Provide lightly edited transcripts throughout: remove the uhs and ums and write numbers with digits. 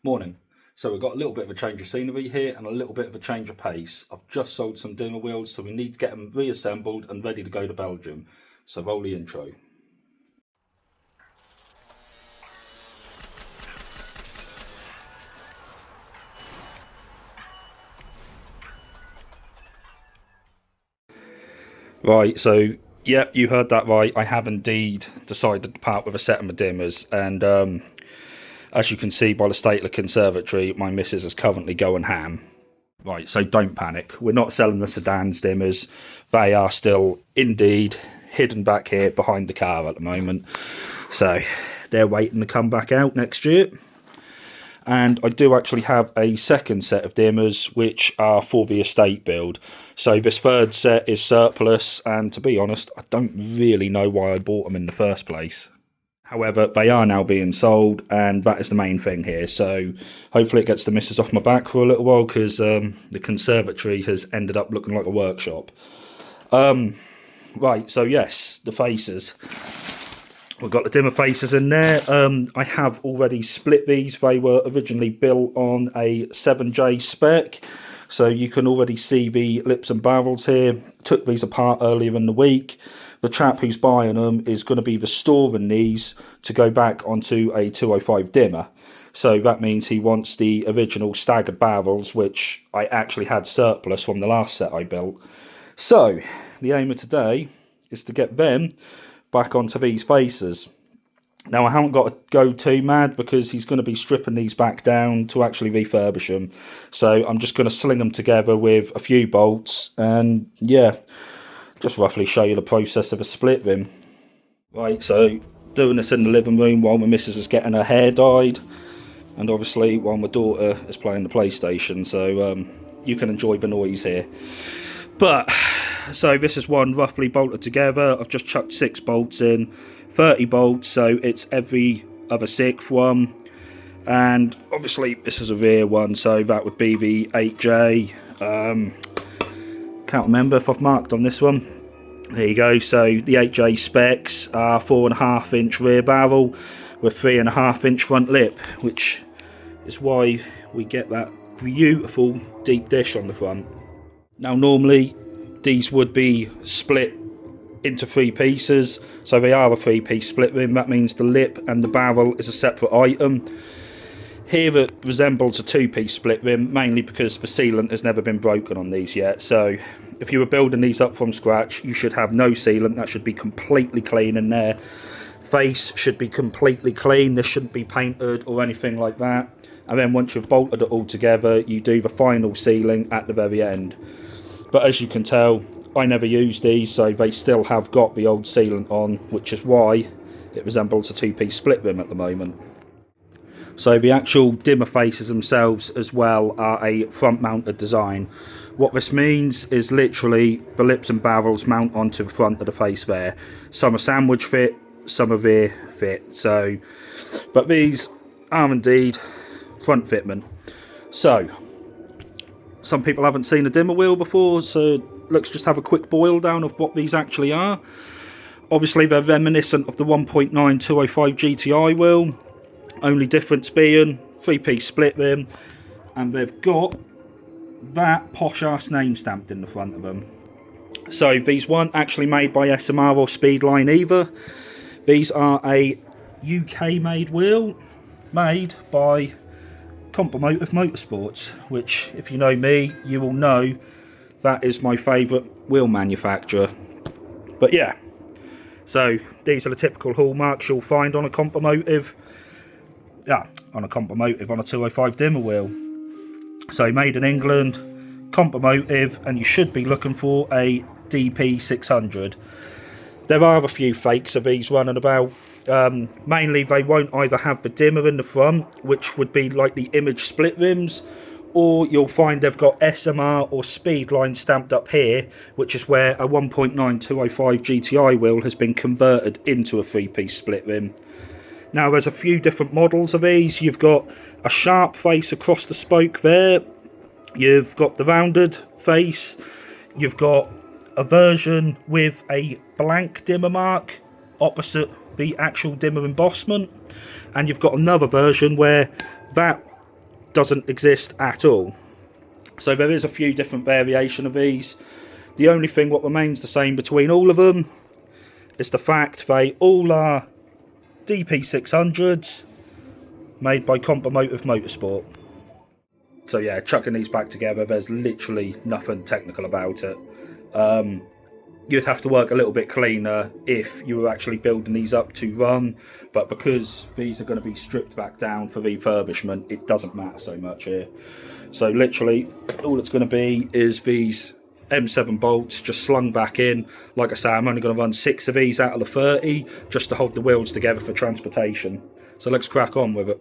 Morning. So we've got a little bit of a change of scenery here and a little bit of a change of pace. I've just sold some Dimma wheels, so we need to get them reassembled and ready to go to Belgium. So roll the intro. Right, so yeah, you heard that right. I have indeed decided to part with a set of my Dimmas, and as you can see by the state of the conservatory, my missus is currently going ham. Right, so don't panic. We're not selling the sedans Dimmas. They are still indeed hidden back here behind the car at the moment. So they're waiting to come back out next year. And I do actually have a second set of Dimmas which are for the estate build. So this third set is surplus, and to be honest, I don't really know why I bought them in the first place. However, they are now being sold, and that is the main thing here. So hopefully it gets the missus off my back for a little while, because the conservatory has ended up looking like a workshop. Right, so yes, the faces. We've got the Dimma faces in there. I have already split these. They were originally built on a 7J spec. So you can already see the lips and barrels here. Took these apart earlier in the week. The chap who's buying them is going to be restoring these to go back onto a 205 Dimma. So that means he wants the original staggered barrels, which I actually had surplus from the last set I built. So the aim of today is to get them back onto these faces. Now I haven't got to go too mad because he's going to be stripping these back down to actually refurbish them. So I'm just going to sling them together with a few bolts and yeah, just roughly show you the process of a split rim. Right, so doing this in the living room while my missus is getting her hair dyed, and obviously while my daughter is playing the PlayStation, so you can enjoy the noise here. But so this is one roughly bolted together. I've just chucked 6 bolts in, 30 bolts, so it's every other 6th one. And obviously this is a rear one, so that would be the 8J. Can't remember if I've marked on this one. There you go. So the 8J specs are 4.5 inch rear barrel with 3.5 inch front lip, which is why we get that beautiful deep dish on the front. Now normally these would be split into 3 pieces, so they are a 3-piece split rim. That means the lip and the barrel is a separate item. Here it resembles a 2-piece split rim, mainly because the sealant has never been broken on these yet. So if you were building these up from scratch, you should have no sealant. That should be completely clean in there. Face should be completely clean. This shouldn't be painted or anything like that. And then once you've bolted it all together, you do the final sealing at the very end. But as you can tell, I never use these, so they still have got the old sealant on, which is why it resembles a 2-piece split rim at the moment. So the actual Dimma faces themselves as well are a front mounted design. What this means is literally the lips and barrels mount onto the front of the face there. Some are sandwich fit, some are rear fit. So, but these are indeed front fitment. So some people haven't seen a Dimma wheel before, so let's just have a quick boil down of what these actually are. Obviously they're reminiscent of the 1.9 205 GTI wheel, only difference being 3-piece split rim, and they've got that posh ass name stamped in the front of them. So these weren't actually made by SMR or Speedline either. These are a UK made wheel made by Compotive Motorsports, which if you know me, you will know that is my favourite wheel manufacturer. But yeah, so these are the typical hallmarks you'll find on a Compotive. Yeah, on a 205 Dimma wheel. So made in England, Compotive, and you should be looking for a DP 600. There are a few fakes of these running about. Mainly they won't either have the Dimma in the front, which would be like the image split rims, or you'll find they've got SMR or Speedline stamped up here, which is where a 1.9 205 GTI wheel has been converted into a 3-piece split rim. Now there's a few different models of these. You've got a sharp face across the spoke there, you've got the rounded face, you've got a version with a blank Dimma mark opposite the actual Dimma embossment, and you've got another version where that doesn't exist at all. So there is a few different variation of these. The only thing what remains the same between all of them is the fact they all are DP600s made by Compotive Motorsport. So yeah, chucking these back together, there's literally nothing technical about it. You'd have to work a little bit cleaner if you were actually building these up to run, but because these are going to be stripped back down for refurbishment, it doesn't matter so much here. So literally all it's going to be is these M7 bolts just slung back in. Like I say, I'm only going to run 6 of these out of the 30 just to hold the wheels together for transportation. So let's crack on with it.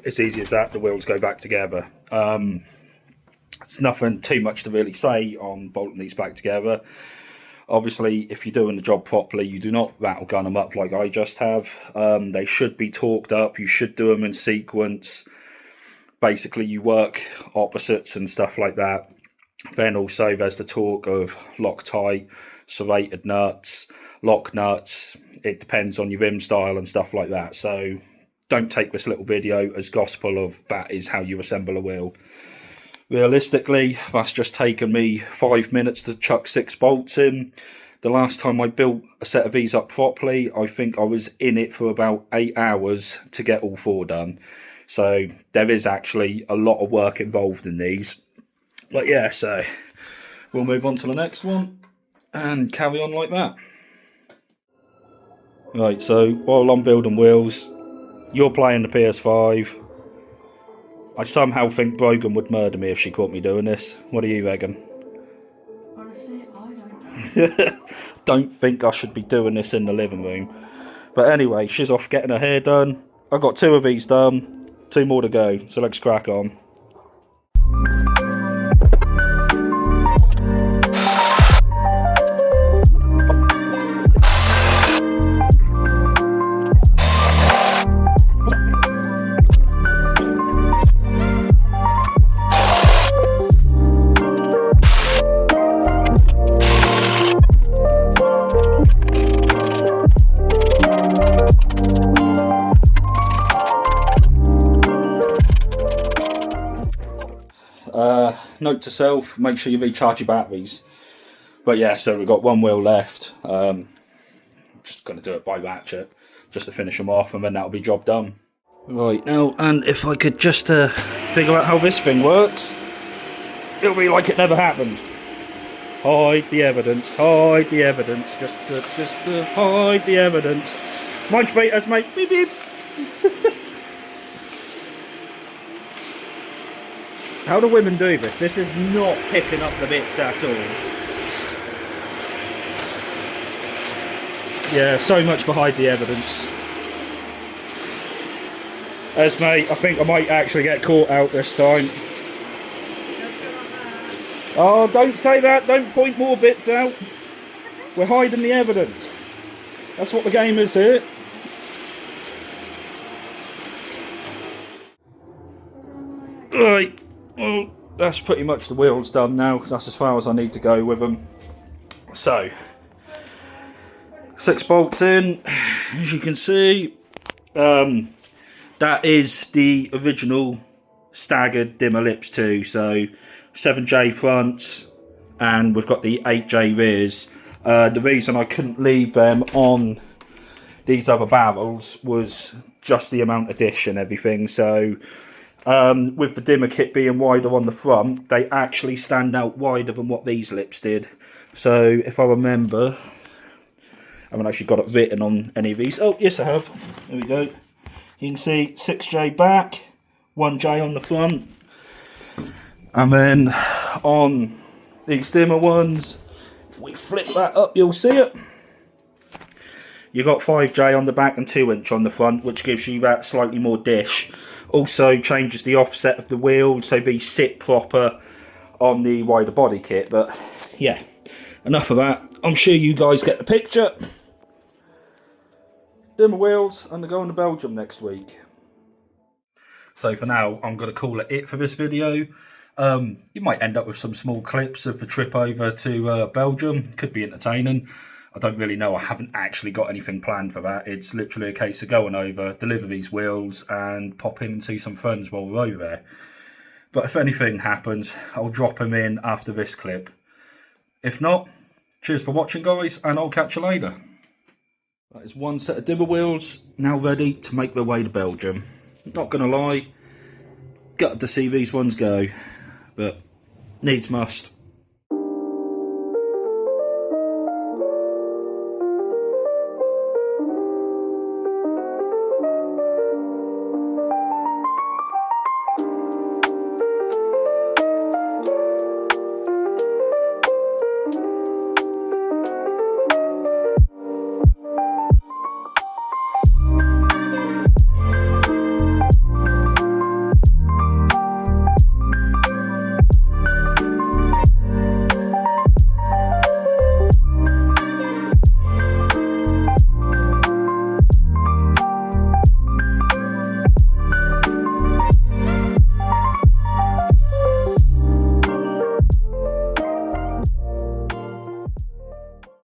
It's easy as that, the wheels go back together. It's nothing too much to really say on bolting these back together. Obviously, if you're doing the job properly, you do not rattle gun them up like I just have. They should be torqued up, you should do them in sequence. Basically, you work opposites and stuff like that. Then also there's the torque of Loctite, serrated nuts, lock nuts. It depends on your rim style and stuff like that. So don't take this little video as gospel of that is how you assemble a wheel. Realistically, that's just taken me 5 minutes to chuck 6 bolts in. The last time I built a set of these up properly, I think I was in it for about 8 hours to get all 4 done. So there is actually a lot of work involved in these. But yeah, so we'll move on to the next one and carry on like that. Right, so while I'm building wheels, you're playing the PS5. I somehow think Brogan would murder me if she caught me doing this. What do you reckon? Honestly, I don't. Don't think I should be doing this in the living room. But anyway, she's off getting her hair done. I've got 2 of these done. 2 more to go, so let's crack on. Note to self, make sure you recharge your batteries. But yeah, so we've got 1 wheel left. I'm just going to do it by ratchet just to finish them off, and then that'll be job done. Right, now, and if I could just figure out how this thing works, it'll be like it never happened. Hide the evidence, hide the evidence, just hide the evidence. Mind meters, mate, beep beep. How do women do this? This is not picking up the bits at all. Yeah, so much for hide the evidence. Mate, I think I might actually get caught out this time. Oh, don't say that. Don't point more bits out. We're hiding the evidence. That's what the game is here. Right. Well, that's pretty much the wheels done now. That's as far as I need to go with them. So, 6 bolts in, as you can see. That is the original staggered Dimma lips too. So 7J fronts, and we've got the 8J rears. The reason I couldn't leave them on these other barrels was just the amount of dish and everything. So with the Dimma kit being wider on the front, they actually stand out wider than what these lips did. So if I remember, I haven't actually got it written on any of these. Oh yes, I have. There we go. You can see 6J back, 1J on the front, and then on these Dimma ones, if we flip that up, you'll see it. You got 5J on the back and 2" on the front, which gives you that slightly more dish. Also changes the offset of the wheel, so these sit proper on the wider body kit. But yeah, enough of that. I'm sure you guys get the picture. Dimma wheels, and they're going to Belgium next week. So for now, I'm going to call it for this video. You might end up with some small clips of the trip over to Belgium. Could be entertaining. I don't really know. I haven't actually got anything planned for that. It's literally a case of going over, deliver these wheels, and pop in and see some friends while we're over there. But if anything happens, I'll drop them in after this clip. If not, cheers for watching, guys, and I'll catch you later. That is one set of Dimma wheels now ready to make their way to Belgium. Not gonna lie, gutted to see these ones go, but needs must.